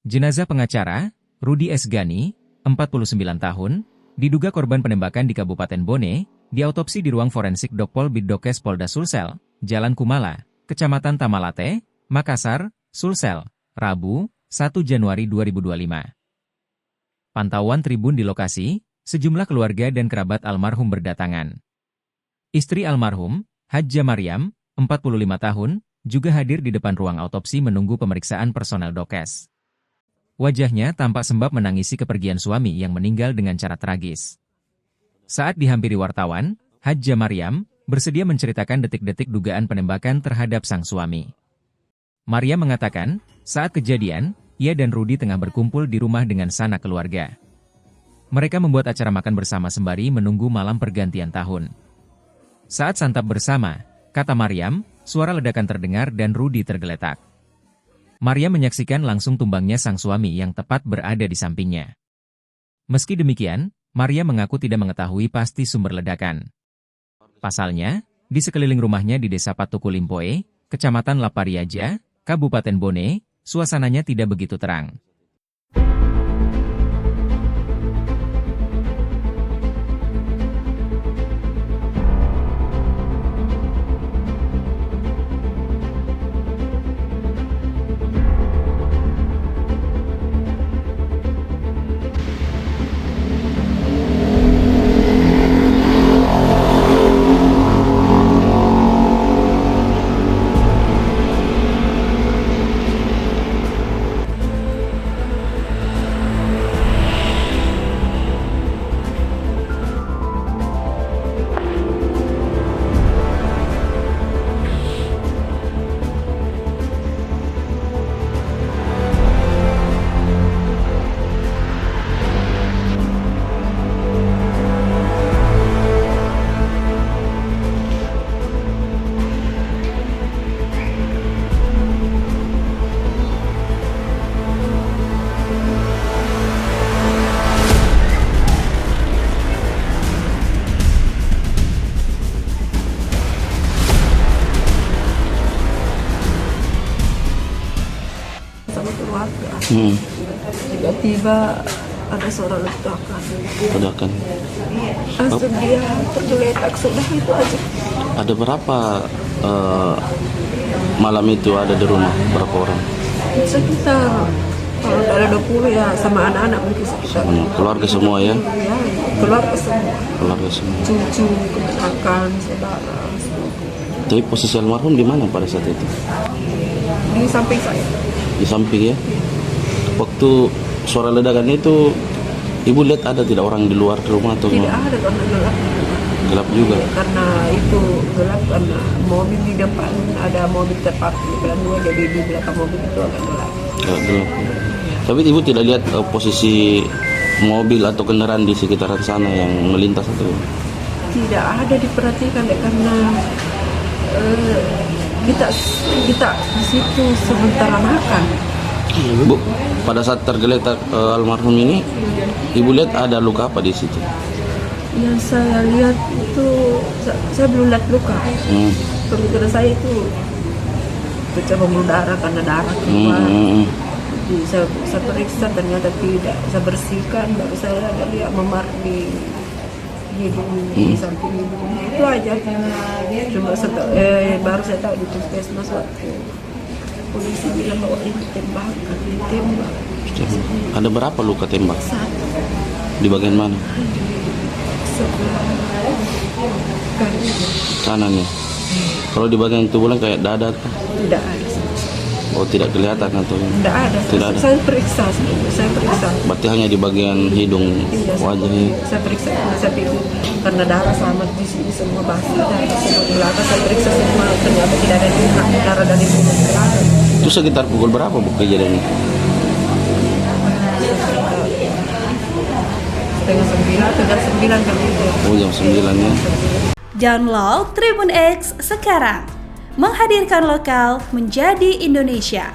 Jenazah pengacara, Rudi S. Gani, 49 tahun, diduga korban penembakan di Kabupaten Bone, diautopsi di ruang forensik Dokpol Biddokes Polda Sulsel, Jalan Kumala, Kecamatan Tamalate, Makassar, Sulsel, Rabu, 1 Januari 2025. Pantauan tribun di lokasi, sejumlah keluarga dan kerabat almarhum berdatangan. Istri almarhum, Hadja Maryam, 45 tahun, juga hadir di depan ruang autopsi menunggu pemeriksaan personel Dokes. Wajahnya tampak sembab menangisi kepergian suami yang meninggal dengan cara tragis. Saat dihampiri wartawan, Hadja Maryam bersedia menceritakan detik-detik dugaan penembakan terhadap sang suami. Maryam mengatakan, saat kejadian, ia dan Rudi tengah berkumpul di rumah dengan sanak keluarga. Mereka membuat acara makan bersama sembari menunggu malam pergantian tahun. Saat santap bersama, kata Maryam, suara ledakan terdengar dan Rudi tergeletak. Maryam menyaksikan langsung tumbangnya sang suami yang tepat berada di sampingnya. Meski demikian, Maryam mengaku tidak mengetahui pasti sumber ledakan. Pasalnya, di sekeliling rumahnya di Desa Patuku Limpoe, Kecamatan Lapariaja, Kabupaten Bone, suasananya tidak begitu terang. Keluarga. Tiba-tiba ada suara ledakan. Langsung dia tergeletak, sudah itu aja. Ada berapa malam itu ada di rumah? Berapa orang? Sekitar, kalau ada 20 ya, sama anak-anak mungkin sekitar. Keluarga semua ya? Ya, keluarga semua. Keluarga semua. Cucu, keponakan, saudara. Tapi posisi almarhum di mana pada saat itu? Di samping saya. Di samping ya. Waktu suara ledakan itu, ibu lihat ada tidak orang di luar rumah atau tidak ada karena gelap. Gelap juga. Karena itu gelap karena mobil di depan ada mobil terparkir di belakang dua, jadi di belakang mobil itu agak gelap. Gelap. Tapi ibu tidak lihat posisi mobil atau kendaraan di sekitaran sana yang melintas atau? Tidak ada diperhatikan deh, karena kita di situ sementara makan. Bu, pada saat tergeletak almarhum ini, ibu lihat ada luka apa di situ? Yang saya lihat itu, saya belum lihat luka. Pemikiran saya itu pecah pembuluh darah karena darah keluar. Jadi saya periksa, ternyata tidak. Saya bersihkan, baru saya ada lihat memar di hidung, di samping hidung. Itu aja. Cuma baru saya tahu di puskesmas waktu polisi bilang bahwa ini tembakan, ditembak. Ada berapa luka tembak? Satu. Di bagian mana? Sebelah kanan ya. Kalau di bagian tubuhnya kayak dada kan? Tidak ada. Oh, tidak kelihatan atau? Tidak ada. Tidak ada. Saya periksa. Berarti hanya di bagian hidung, wajahnya. Saya periksa, saya pikir karena darah sama di sini semua basah, darah semua di belakang. Saya periksa semua, ternyata tidak ada luka darah dari mulut ke belakang. Itu sekitar pukul berapa bu kejadiannya? Setengah 9 atau jam 9 kan itu. Oh, jam 9 ya. Download Tribun X sekarang, menghadirkan lokal menjadi Indonesia.